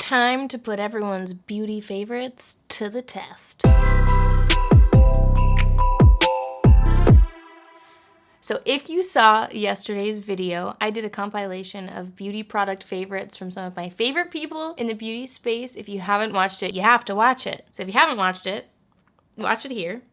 Time to put everyone's beauty favorites to the test. So if you saw yesterday's video, I did a compilation of beauty product favorites from some of my favorite people in the beauty space. If you haven't watched it, you have to watch it. So if you haven't watched it, watch it here,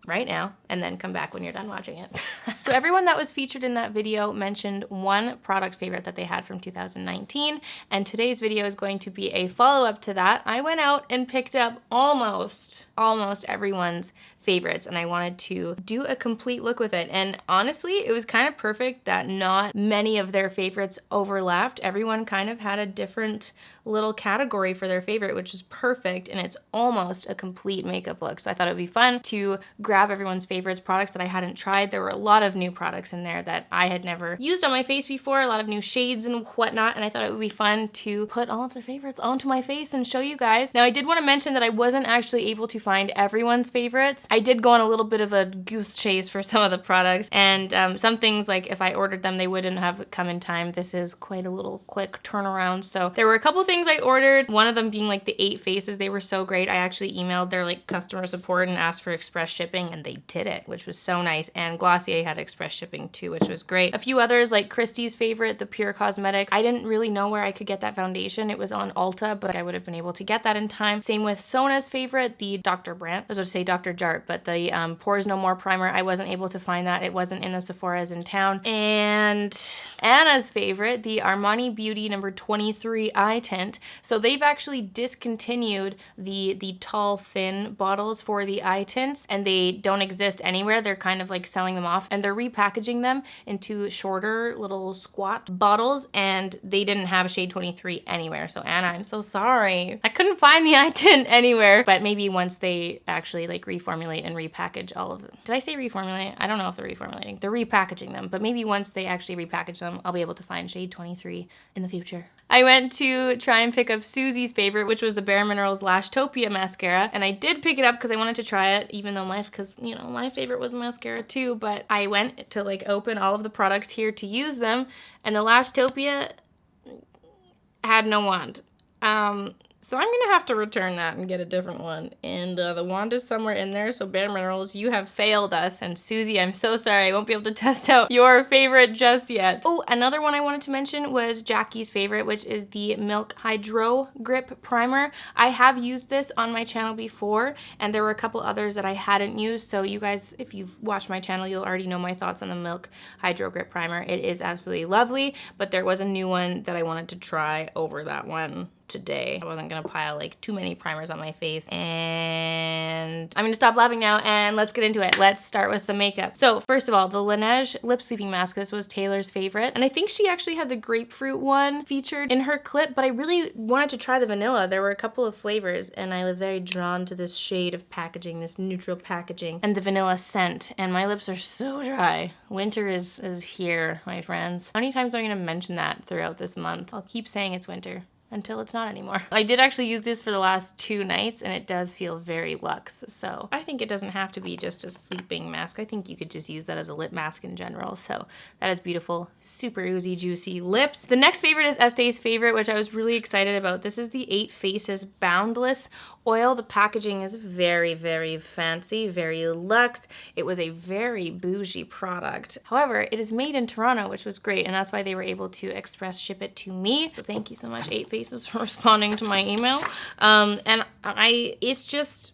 right now, and then come back when you're done watching it. So everyone that was featured in that video mentioned one product favorite that they had from 2019, and today's video is going to be a follow-up to that. I went out and picked up almost everyone's favorites, and I wanted to do a complete look with it. And honestly, it was kind of perfect that not many of their favorites overlapped. Everyone kind of had a different little category for their favorite, which is perfect, and it's almost a complete makeup look. So I thought it would be fun to grab everyone's favorites, products that I hadn't tried. There were a lot of new products in there that I had never used on my face before, a lot of new shades and whatnot, and I thought it would be fun to put all of their favorites onto my face and show you guys. Now, I did want to mention that I wasn't actually able to find everyone's favorites. I did go on a little bit of a goose chase for some of the products, and some things, like if I ordered them, they wouldn't have come in time. This is quite a little quick turnaround. So there were a couple things I ordered, one of them being like the 8 faces. They were so great. I actually emailed their like customer support and asked for express shipping, and they did it, which was so nice. And Glossier had express shipping too, which was great. A few others, like Christy's favorite, the Pure Cosmetics. I didn't really know where I could get that foundation. It was on Ulta, but I would have been able to get that in time. Same with Sona's favorite, the Dr. Brandt. I was about to say Dr. Jart, but the Pores No More primer. I wasn't able to find that. It wasn't in the Sephora's in town. And Anna's favorite, the Armani Beauty number 23 eye tint. So they've actually discontinued the tall, thin bottles for the eye tints, and they don't exist anywhere. They're kind of like selling them off, and they're repackaging them into shorter little squat bottles, and they didn't have shade 23 anywhere. So Anna, I'm so sorry. I couldn't find the eye tint anywhere, but maybe once they actually like reformulate and repackage all of them. Did I say reformulate? I don't know if they're reformulating. They're repackaging them, but maybe once they actually repackage them, I'll be able to find shade 23 in the future. I went to try and pick up Susie's favorite, which was the Bare Minerals Lashtopia mascara, and I did pick it up because I wanted to try it, even though my favorite was mascara too. But I went to like open all of the products here to use them, and the Lashtopia had no wand. So I'm gonna have to return that and get a different one. And the wand is somewhere in there, so Bare Minerals, you have failed us. And Susie, I'm so sorry, I won't be able to test out your favorite just yet. Oh, another one I wanted to mention was Jackie's favorite, which is the Milk Hydro Grip Primer. I have used this on my channel before, and there were a couple others that I hadn't used. So you guys, if you've watched my channel, you'll already know my thoughts on the Milk Hydro Grip Primer. It is absolutely lovely, but there was a new one that I wanted to try over that one today. I wasn't gonna pile like too many primers on my face, and I'm gonna stop laughing now and let's get into it. Let's start with some makeup. So first of all, the Laneige lip sleeping mask. This was Taylor's favorite, and I think she actually had the grapefruit one featured in her clip, but I really wanted to try the vanilla. There were a couple of flavors, and I was very drawn to this shade of packaging, this neutral packaging, and the vanilla scent, and my lips are so dry. Winter is here, my friends. How many times am I gonna mention that throughout this month? I'll keep saying it's winter until it's not anymore. I did actually use this for the last 2 nights, and it does feel very luxe. So I think it doesn't have to be just a sleeping mask. I think you could just use that as a lip mask in general. So that is beautiful, super oozy, juicy lips. The next favorite is Estee's favorite, which I was really excited about. This is the 8 Faces Boundless oil. The packaging is very, very fancy, very luxe. It was a very bougie product. However, it is made in Toronto, which was great, and that's why they were able to express ship it to me. So thank you so much, 8 Faces, for responding to my email.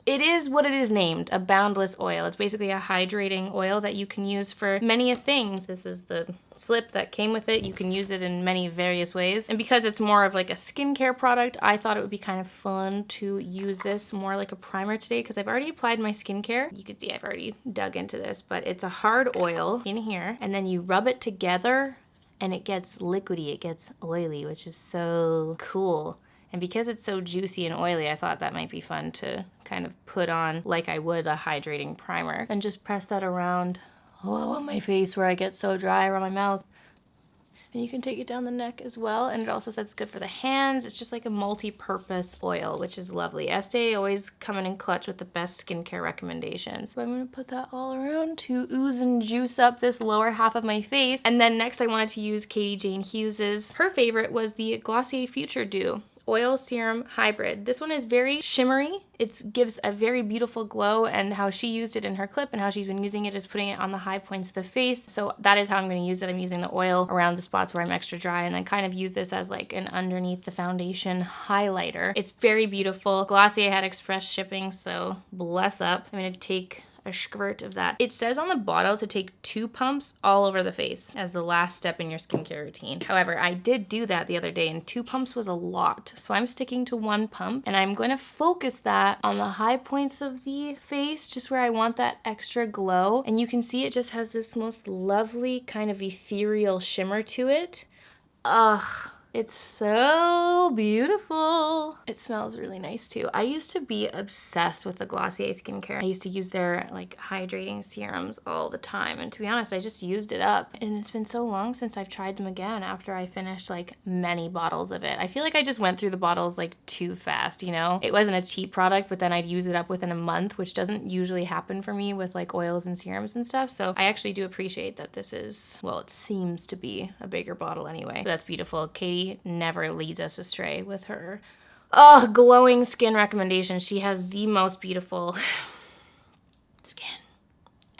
It is what it is named, a boundless oil. It's basically a hydrating oil that you can use for many things. This is the slip that came with it. You can use it in many various ways. And because it's more of like a skincare product, I thought it would be kind of fun to use this more like a primer today, because I've already applied my skincare. You can see I've already dug into this, but it's a hard oil in here, and then you rub it together and it gets liquidy, it gets oily, which is so cool. And because it's so juicy and oily, I thought that might be fun to kind of put on like I would a hydrating primer. And just press that around on my face where I get so dry around my mouth. And you can take it down the neck as well. And it also says it's good for the hands. It's just like a multi-purpose oil, which is lovely. Estee always coming in clutch with the best skincare recommendations. So I'm gonna put that all around to ooze and juice up this lower half of my face. And then next I wanted to use Katie Jane Hughes's. Her favorite was the Glossier Future Dew. Oil Serum Hybrid. This one is very shimmery. It gives a very beautiful glow, and how she used it in her clip and how she's been using it is putting it on the high points of the face. So that is how I'm going to use it. I'm using the oil around the spots where I'm extra dry, and then kind of use this as like an underneath the foundation highlighter. It's very beautiful. Glossier had express shipping, so bless up. I'm going to take a squirt of that. It says on the bottle to take 2 pumps all over the face as the last step in your skincare routine. However, I did do that the other day, and 2 pumps was a lot. So I'm sticking to 1 pump, and I'm going to focus that on the high points of the face, just where I want that extra glow. And you can see it just has this most lovely kind of ethereal shimmer to it. Ugh. It's so beautiful. It smells really nice too. I used to be obsessed with the Glossier skincare. I used to use their like hydrating serums all the time, and to be honest, I just used it up. And it's been so long since I've tried them again after I finished like many bottles of it. I feel like I just went through the bottles like too fast, you know? It wasn't a cheap product, but then I'd use it up within a month, which doesn't usually happen for me with like oils and serums and stuff. So I actually do appreciate that this is, well, it seems to be a bigger bottle anyway. But that's beautiful. Katie never leads us astray with her glowing skin recommendations. She has the most beautiful skin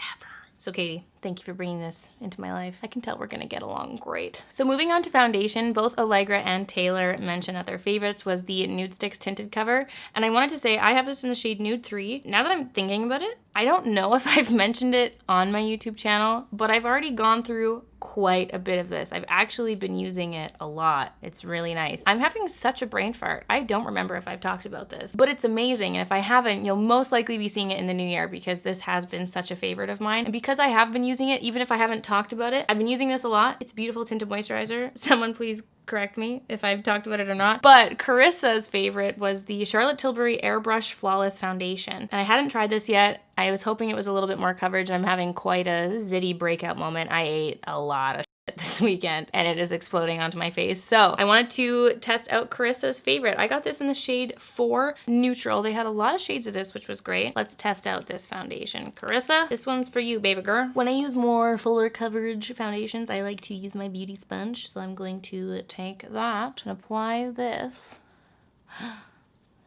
ever. So Katie, thank you for bringing this into my life. I can tell we're gonna get along great. So moving on to foundation, both Allegra and Taylor mentioned that their favorites was the Nudestix tinted cover. And I wanted to say, I have this in the shade Nude 3. Now that I'm thinking about it, I don't know if I've mentioned it on my YouTube channel, but I've already gone through quite a bit of this. I've actually been using it a lot. It's really nice. I'm having such a brain fart. I don't remember if I've talked about this, but it's amazing. And if I haven't, you'll most likely be seeing it in the new year, because this has been such a favorite of mine. And because I have been using it, even if I haven't talked about it, I've been using this a lot. It's a beautiful tinted moisturizer. Someone please correct me if I've talked about it or not. But KARISSA's favorite was the Charlotte Tilbury Airbrush Flawless Foundation. And I hadn't tried this yet. I was hoping it was a little bit more coverage. I'm having quite a zitty breakout moment. I ate a lot of shit this weekend and it is exploding onto my face. So I wanted to test out KARISSA's favorite. I got this in the shade 4 Neutral. They had a lot of shades of this, which was great. Let's test out this foundation. KARISSA, this one's for you, baby girl. When I use more fuller coverage foundations, I like to use my beauty sponge. So I'm going to take that and apply this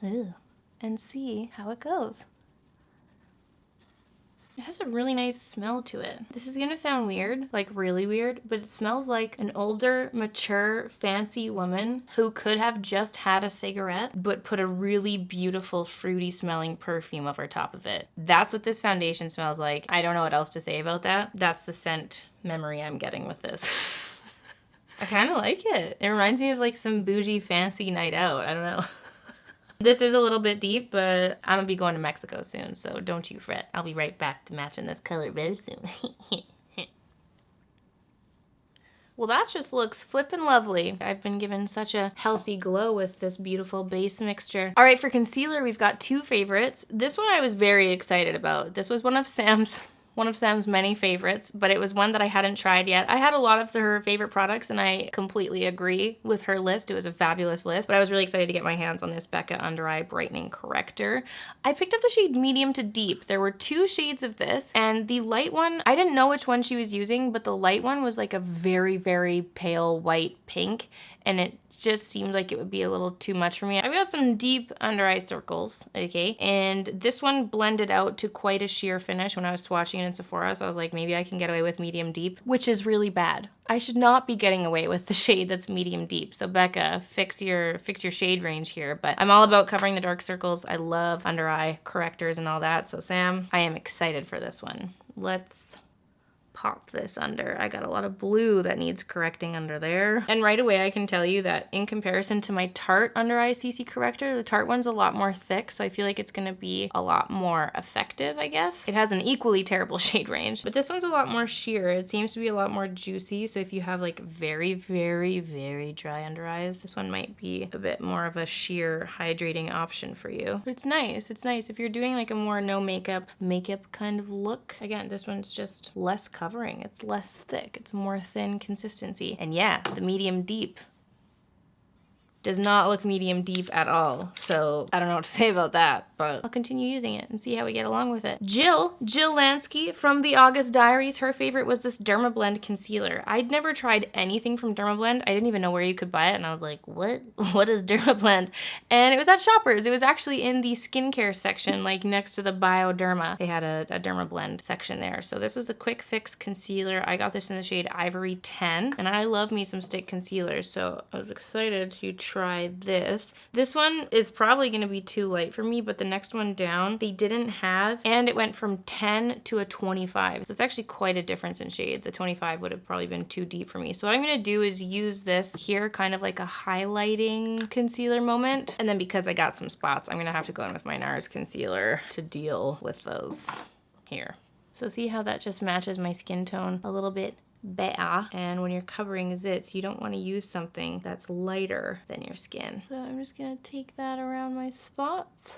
and see how it goes. It has a really nice smell to it. This is gonna sound weird, like really weird, but it smells like an older, mature, fancy woman who could have just had a cigarette, but put a really beautiful, fruity smelling perfume over top of it. That's what this foundation smells like. I don't know what else to say about that. That's the scent memory I'm getting with this. I kind of like it. It reminds me of like some bougie, fancy night out. I don't know. This is a little bit deep, but I'm gonna be going to Mexico soon, so don't you fret. I'll be right back to matching this color very soon. Well, that just looks flippin' lovely. I've been given such a healthy glow with this beautiful base mixture. All right, for concealer, we've got 2 favorites. This one I was very excited about. This was one of Sam's many favorites, but it was one that I hadn't tried yet. I had a lot of her favorite products and I completely agree with her list. It was a fabulous list, but I was really excited to get my hands on this BECCA Under Eye Brightening Corrector. I picked up the shade Medium to Deep. There were 2 shades of this, and the light one, I didn't know which one she was using, but the light one was like a very, very pale white pink, and it just seemed like it would be a little too much for me. I've got some deep under eye circles, okay? And this one blended out to quite a sheer finish when I was swatching it in Sephora, so I was like, maybe I can get away with medium deep, which is really bad. I should not be getting away with the shade that's medium deep. So BECCA, fix your shade range here. But I'm all about covering the dark circles. I love under eye correctors and all that. So Sam, I am excited for this one. Let's pop this under. I got a lot of blue that needs correcting under there. And right away I can tell you that in comparison to my Tarte under eye CC corrector, the Tarte one's a lot more thick, so I feel like it's gonna be a lot more effective, I guess. It has an equally terrible shade range, but this one's a lot more sheer. It seems to be a lot more juicy, so if you have like very, very, very dry under eyes, this one might be a bit more of a sheer hydrating option for you. But it's nice. It's nice if you're doing like a more no makeup kind of look. Again, this one's just less covering. It's less thick. It's more thin consistency. And yeah, the medium deep does not look medium deep at all. So I don't know what to say about that, but I'll continue using it and see how we get along with it. Jill Lansky from the August Diaries, her favorite was this Dermablend concealer. I'd never tried anything from Dermablend. I didn't even know where you could buy it, and I was like, what is Dermablend? And it was at Shoppers. It was actually in the skincare section, like next to the Bioderma. They had a Dermablend section there. So this was the Quick Fix concealer. I got this in the shade Ivory 10, and I love me some stick concealers, so I was excited to try this. This one is probably gonna be too light for me, but the next one down, they didn't have, and it went from 10 to a 25. So it's actually quite a difference in shade. The 25 would have probably been too deep for me. So what I'm gonna do is use this here, kind of like a highlighting concealer moment. And then because I got some spots, I'm gonna have to go in with my NARS concealer to deal with those here. So see how that just matches my skin tone a little bit better. And when you're covering zits, you don't want to use something that's lighter than your skin. So I'm just gonna take that around my spots.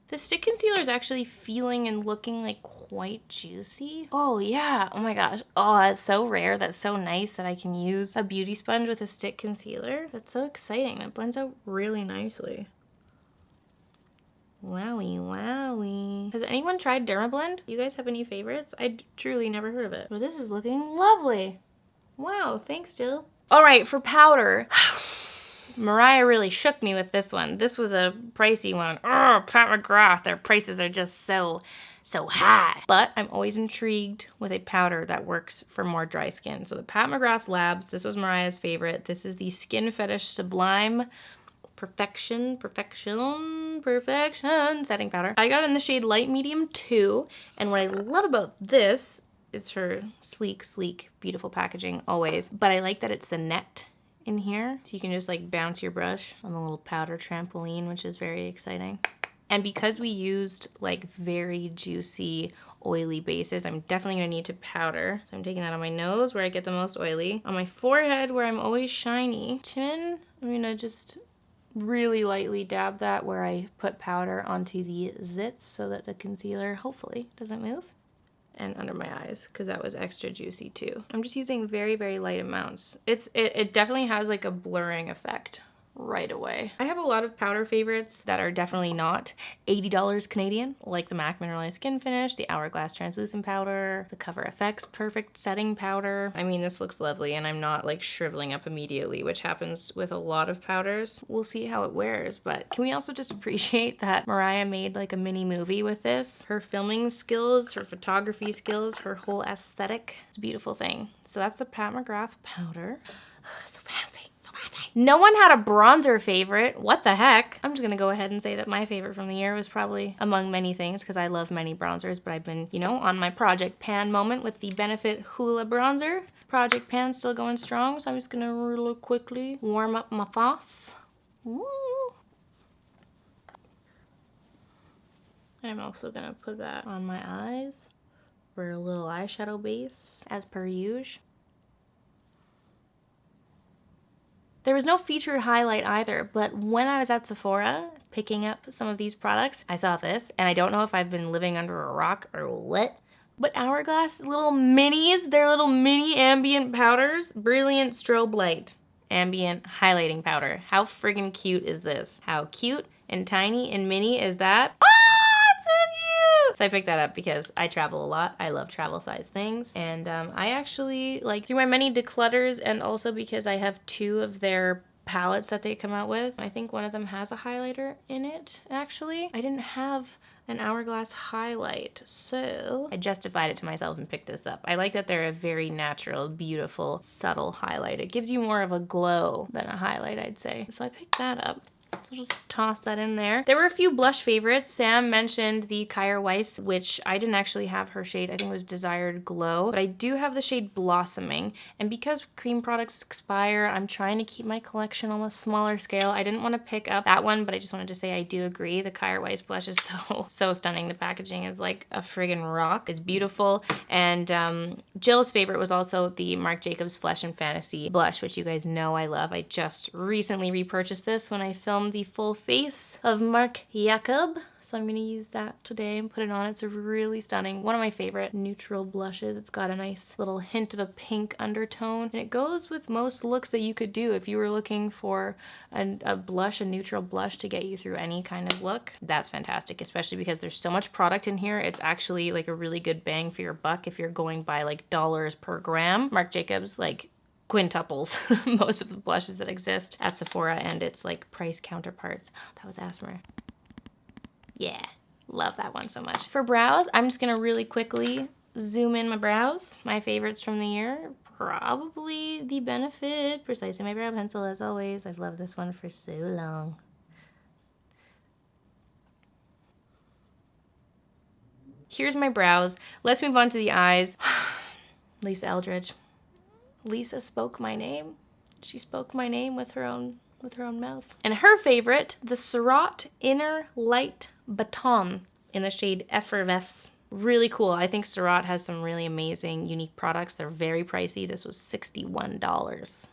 The stick concealer is actually feeling and looking like quite juicy. Oh yeah, oh my gosh. Oh, that's so rare. That's so nice that I can use a beauty sponge with a stick concealer. That's so exciting. That blends out really nicely. Wowie, wowie. Has anyone tried Dermablend? You guys have any favorites? I truly never heard of it. But this is looking lovely. Wow, thanks, Jill. All right, for powder. Mariah really shook me with this one. This was a pricey one. Oh, Pat McGrath, their prices are just so high. But I'm always intrigued with a powder that works for more dry skin. So the Pat McGrath Labs, this was Mariah's favorite. This is the Skin Fetish Sublime Perfection setting powder. I got it in the shade Light Medium 2, and what I love about this is her sleek, beautiful packaging always, but I like that it's the net in here, so you can just like bounce your brush on the little powder trampoline, which is very exciting. And because we used like very juicy, oily bases, I'm definitely gonna need to powder. So I'm taking that on my nose where I get the most oily, on my forehead where I'm always shiny, chin, I'm gonna just really lightly dab that where I put powder onto the zits so that the concealer hopefully doesn't move. And under my eyes, because that was extra juicy too. I'm just using very light amounts. It definitely has like a blurring effect right away. I have a lot of powder favorites that are definitely not $80 Canadian, like the MAC Mineralized Skin Finish, the Hourglass Translucent Powder, the Cover FX Perfect Setting Powder. I mean, this looks lovely and I'm not like shriveling up immediately, which happens with a lot of powders. We'll see how it wears, but can we also just appreciate that Mariah made like a mini movie with this? Her filming skills, her photography skills, her whole aesthetic. It's a beautiful thing. So that's the Pat McGrath powder. So fancy. No one had a bronzer favorite. What the heck? I'm just gonna go ahead and say that my favorite from the year was probably among many things, because I love many bronzers, but I've been, you know, on my Project Pan moment with the Benefit Hoola bronzer. Project Pan's still going strong, so I'm just gonna really quickly warm up my face. Woo. And I'm also gonna put that on my eyes for a little eyeshadow base, as per usual. There was no featured highlight either, but when I was at Sephora picking up some of these products, I saw this, and I don't know if I've been living under a rock or what, but Hourglass little minis, they're little mini ambient powders, Brilliant Strobe Light Ambient Highlighting Powder. How friggin' cute is this? How cute and tiny and mini is that? So I picked that up because I travel a lot. I love travel size things. And I actually, like, through my many declutters and also because I have 2 of their palettes that they come out with. I think one of them has a highlighter in it, actually. I didn't have an Hourglass highlight, so I justified it to myself and picked this up. I like that they're a very natural, beautiful, subtle highlight. It gives you more of a glow than a highlight, I'd say. So I picked that up. So just toss that in there. There were a few blush favorites. Sam mentioned the Kaya Weiss, which I didn't actually have her shade. I think it was Desired Glow, but I do have the shade Blossoming. And because cream products expire, I'm trying to keep my collection on a smaller scale. I didn't want to pick up that one, but I just wanted to say I do agree. The Kaya Weiss blush is so stunning. The packaging is like a friggin' rock. It's beautiful. And Jill's favorite was also the Marc Jacobs Flesh and Fantasy blush, which you guys know I love. I just recently repurchased this when I filmed the full face of Marc Jacob. So I'm going to use that today and put it on. It's a really stunning, one of my favorite neutral blushes. It's got a nice little hint of a pink undertone. And it goes with most looks that you could do if you were looking for a blush, a neutral blush to get you through any kind of look. That's fantastic, especially because there's so much product in here. It's actually like a really good bang for your buck if you're going by like dollars per gram. Marc Jacobs like quintuples most of the blushes that exist at Sephora and its like price counterparts. That was Asthma. Yeah, love that one so much. For brows, I'm just gonna really quickly zoom in my brows. My favorites from the year, probably the Benefit Precisely My Brow Pencil as always. I've loved this one for so long. Here's my brows. Let's move on to the eyes. Lisa Eldridge. Lisa spoke my name. She spoke my name with her own mouth. And her favorite, the Surratt Inner Light Baton in the shade Effervesce. Really cool. I think Surratt has some really amazing, unique products. They're very pricey. This was $61.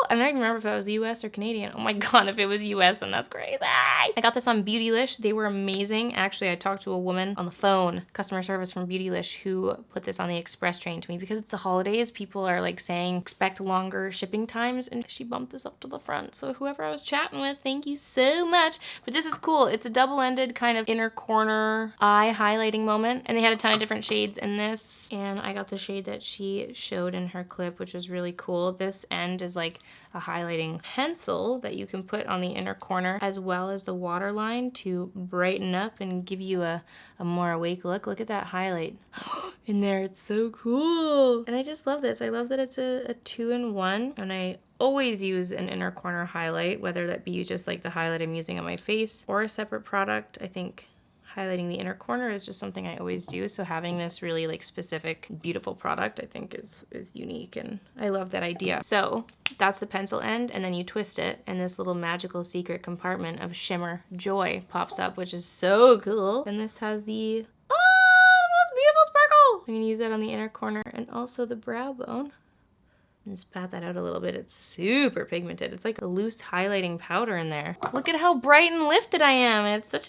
I don't even remember if that was US or Canadian. Oh my god, if it was US, then that's crazy. I got this on Beautylish. They were amazing. Actually, I talked to a woman on the phone, customer service from Beautylish, who put this on the express train to me because it's the holidays. People are like saying expect longer shipping times, and she bumped this up to the front. So whoever I was chatting with, thank you so much. But this is cool. It's a double-ended kind of inner corner eye highlighting moment, and they had a ton of different shades in this. And I got the shade that she showed in her clip, which was really cool. This end is like a highlighting pencil that you can put on the inner corner as well as the waterline to brighten up and give you a more awake look. Look at that highlight in there. It's so cool. And I just love this. I love that it's a 2-in-1, and I always use an inner corner highlight, whether that be just like the highlight I'm using on my face or a separate product. I think highlighting the inner corner is just something I always do, so having this really like specific beautiful product I think is unique, and I love that idea. So that's the pencil end, and then you twist it and this little magical secret compartment of shimmer joy pops up, which is so cool. And this has the most beautiful sparkle. I'm gonna use that on the inner corner and also the brow bone. Just pat that out a little bit. It's super pigmented. It's like a loose highlighting powder in there. Look at how bright and lifted I am. It's such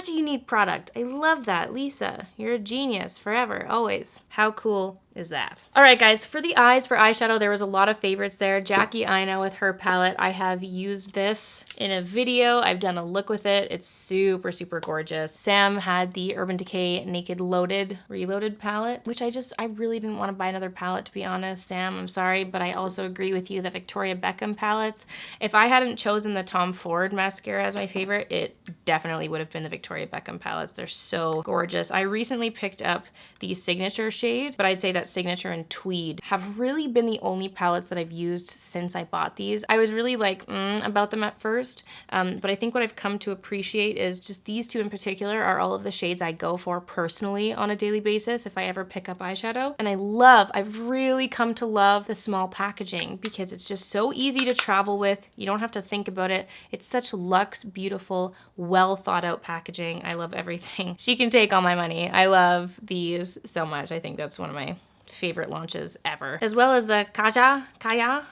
a unique product. I love that. Lisa, you're a genius forever, always. How cool is that? All right, guys, for the eyes, for eyeshadow, there was a lot of favorites there. Jackie Aina with her palette. I have used this in a video. I've done a look with it. It's super, super gorgeous. Sam had the Urban Decay Naked Loaded Reloaded palette, which I really didn't want to buy another palette, to be honest. Sam, I'm sorry, but I also agree with you that Victoria Beckham palettes, if I hadn't chosen the Tom Ford mascara as my favorite, it definitely would have been the Victoria Beckham palettes. They're so gorgeous. I recently picked up the Signature shade, but I'd say that Signature and Tweed have really been the only palettes that I've used since I bought these. I was really like about them at first, but I think what I've come to appreciate is just these two in particular are all of the shades I go for personally on a daily basis if I ever pick up eyeshadow. And I've really come to love the small packaging because it's just so easy to travel with. You don't have to think about it. It's such luxe, beautiful, well thought out packaging. I love everything. She can take all my money. I love these so much. I think that's one of my favorite launches ever. As well as the Kaya.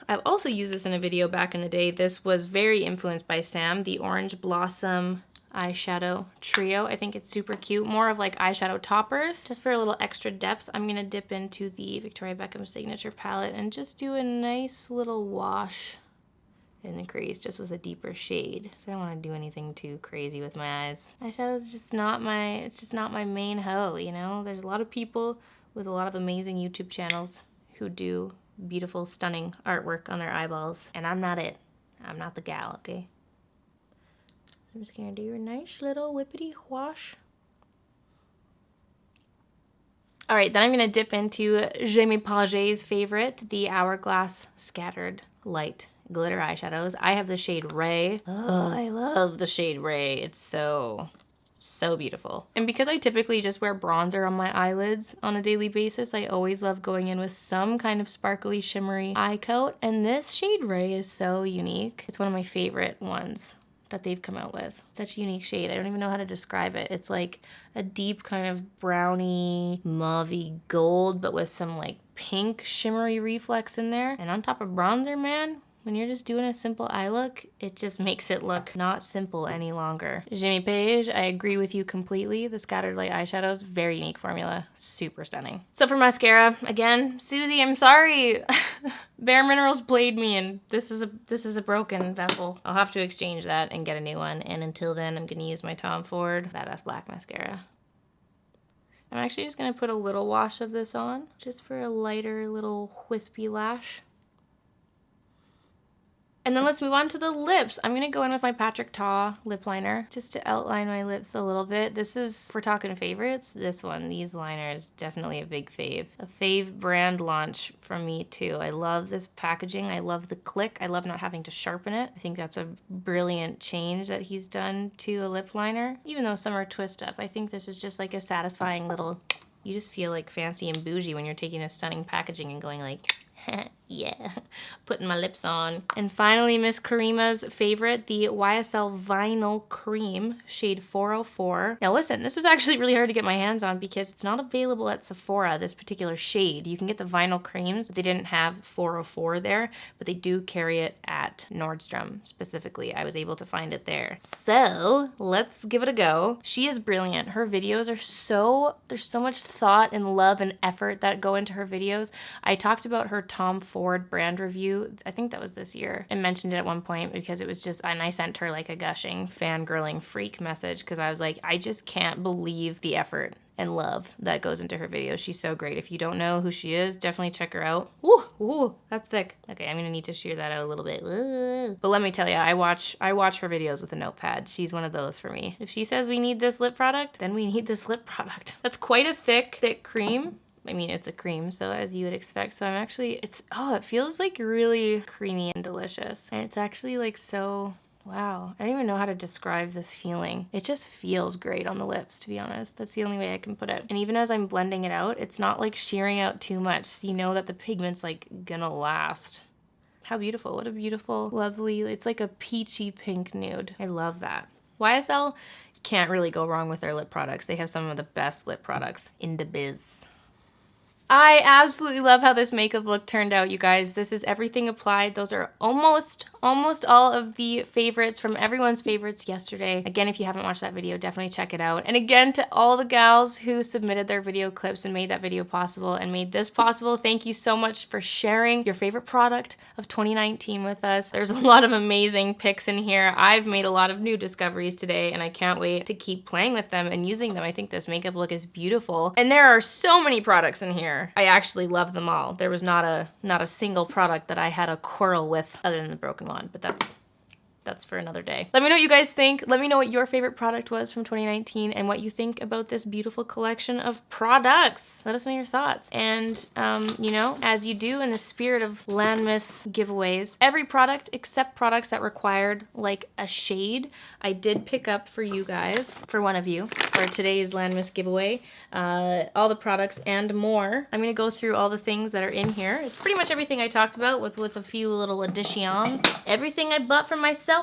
I've also used this in a video back in the day. This was very influenced by Sam, the Orange Blossom eyeshadow trio. I think it's super cute. More of like eyeshadow toppers. Just for a little extra depth, I'm gonna dip into the Victoria Beckham Signature palette and just do a nice little wash in the crease, just with a deeper shade. So I don't want to do anything too crazy with my eyes. Eyeshadow is just not my main hoe, you know? There's a lot of people with a lot of amazing YouTube channels who do beautiful, stunning artwork on their eyeballs, and I'm not it. I'm not the gal, okay? I'm just gonna do a nice little whippity wash. All right, then I'm gonna dip into Jamie Paige's favorite, the Hourglass Scattered Light Glitter eyeshadows. I have the shade Ray. Oh, I love the shade Ray. It's so beautiful. And because I typically just wear bronzer on my eyelids on a daily basis, I always love going in with some kind of sparkly, shimmery eye coat. And this shade Ray is so unique. It's one of my favorite ones that they've come out with. Such a unique shade. I don't even know how to describe it. It's like a deep kind of browny, mauvey gold, but with some like pink shimmery reflex in there. And on top of bronzer, man, When you're just doing a simple eye look, it just makes it look not simple any longer. Jimmy Page, I agree with you completely. The Scattered Light eyeshadows, very unique formula, super stunning. So for mascara, again, Susie, I'm sorry. Bare Minerals played me, and this is a broken vessel. I'll have to exchange that and get a new one. And until then, I'm gonna use my Tom Ford Badass Black mascara. I'm actually just gonna put a little wash of this on, just for a lighter little wispy lash. And then let's move on to the lips. I'm gonna go in with my Patrick Ta lip liner just to outline my lips a little bit. This is, if we're talking favorites, this one, these liners, definitely a big fave. A fave brand launch from me too. I love this packaging. I love the click. I love not having to sharpen it. I think that's a brilliant change that he's done to a lip liner. Even though some are twist up, I think this is just like a satisfying little, you just feel like fancy and bougie when you're taking this stunning packaging and going like, yeah, putting my lips on. And finally, Miss Karima's favorite, the YSL Vinyl Cream, shade 404. Now listen, this was actually really hard to get my hands on because it's not available at Sephora, this particular shade. You can get the vinyl creams, but they didn't have 404 there, but they do carry it at Nordstrom specifically. I was able to find it there. So let's give it a go. She is brilliant. Her videos are there's so much thought and love and effort that go into her videos. I talked about her Tom Ford brand review, I think that was this year, and mentioned it at one point because it was just, and I sent her like a gushing fangirling freak message because I was like, I just can't believe the effort and love that goes into her videos. She's so great. If you don't know who she is, definitely check her out. Ooh, that's thick. Okay, I'm gonna need to shear that out a little bit. Ooh. But let me tell you, I watch her videos with a notepad. She's one of those for me. If she says we need this lip product, then we need this lip product. That's quite a thick cream. I mean, it's a cream, so as you would expect. So I'm actually, it feels like really creamy and delicious. And it's actually like so, wow. I don't even know how to describe this feeling. It just feels great on the lips, to be honest. That's the only way I can put it. And even as I'm blending it out, it's not like shearing out too much. So you know that the pigment's like gonna last. How beautiful, what a beautiful, lovely, it's like a peachy pink nude. I love that. YSL can't really go wrong with their lip products. They have some of the best lip products in the biz. I absolutely love how this makeup look turned out, you guys. This is everything applied. Those are almost all of the favorites from everyone's favorites yesterday. Again, if you haven't watched that video, definitely check it out. And again, to all the gals who submitted their video clips and made that video possible and made this possible, thank you so much for sharing your favorite product of 2019 with us. There's a lot of amazing pics in here. I've made a lot of new discoveries today, and I can't wait to keep playing with them and using them. I think this makeup look is beautiful. And there are so many products in here. I actually love them all. There was not a single product that I had a quarrel with other than the broken one, but that's for another day. Let me know what you guys think. Let me know what your favorite product was from 2019 and what you think about this beautiful collection of products. Let us know your thoughts. And, you know, as you do in the spirit of Landmiss giveaways, every product except products that required like a shade, I did pick up for you guys, for one of you, for today's Landmiss giveaway. All the products and more. I'm gonna go through all the things that are in here. It's pretty much everything I talked about with a few little additions. Everything I bought for myself,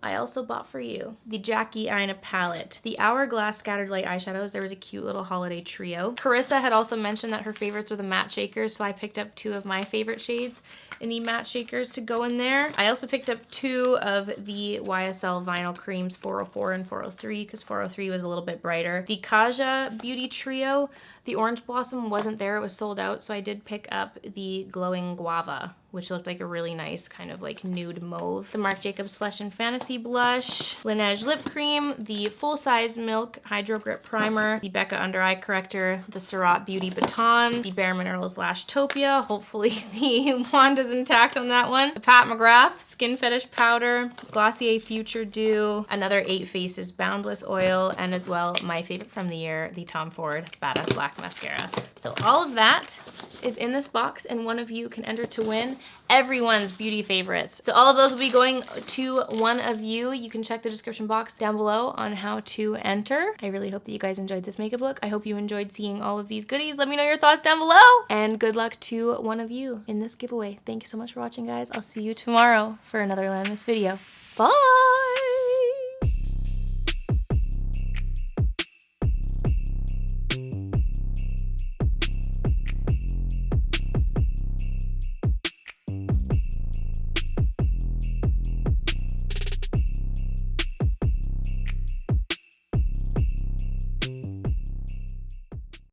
I also bought for you. The Jackie Aina palette. The Hourglass Scattered Light eyeshadows. There was a cute little holiday trio. Carissa had also mentioned that her favorites were the matte shakers, so I picked up 2 of my favorite shades in the matte shakers to go in there. I also picked up 2 of the YSL Vinyl Creams, 404 and 403, because 403 was a little bit brighter. The Kaja Beauty Trio. The Orange Blossom wasn't there, it was sold out, so I did pick up the Glowing Guava, which looked like a really nice kind of like nude mauve. The Marc Jacobs Flesh and Fantasy Blush, Laneige Lip Cream, the Full Size Milk Hydro Grip Primer, the BECCA Under Eye Corrector, the Surratt Beauty Baton, the Bare Minerals Lashtopia, hopefully the wand is intact on that one, the Pat McGrath Skin Fetish Powder, Glossier Future Dew, another 8 Faces Boundless Oil, and as well my favorite from the year, the Tom Ford Badass Black mascara. So all of that is in this box, and one of you can enter to win everyone's beauty favorites. So all of those will be going to one of you. You can check the description box down below on how to enter. I really hope that you guys enjoyed this makeup look. I hope you enjoyed seeing all of these goodies. Let me know your thoughts down below, and good luck to one of you in this giveaway. Thank you so much for watching, guys. I'll see you tomorrow for another Landmiss video. Bye!